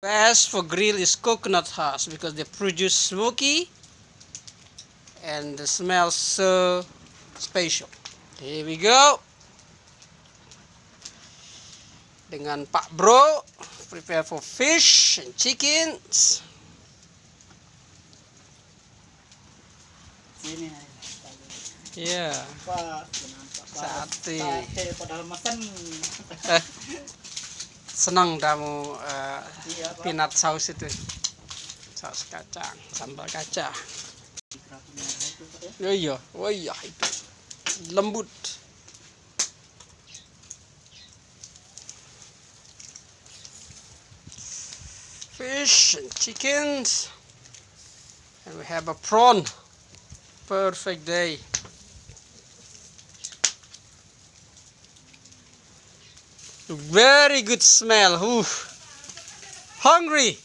Best for grill is coconut husk because they produce smoky and the smell so special. Here we go. Dengan Pak Bro, prepare for fish and chickens. Sini Yeah, Pak, sate. padahal makan. Senang kamu Iya, Pak. peanut saus itu, saus kacang, sambal kaca. Oh iya itu lembut. Fish and chickens, and we have a prawn. Perfect day. Very good smell. Ooh. Hungry.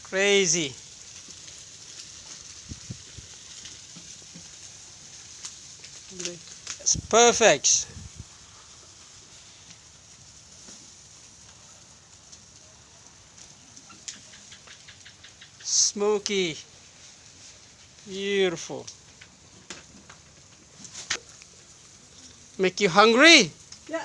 Crazy. It's perfect. Smoky. Beautiful. Make you hungry? Ya,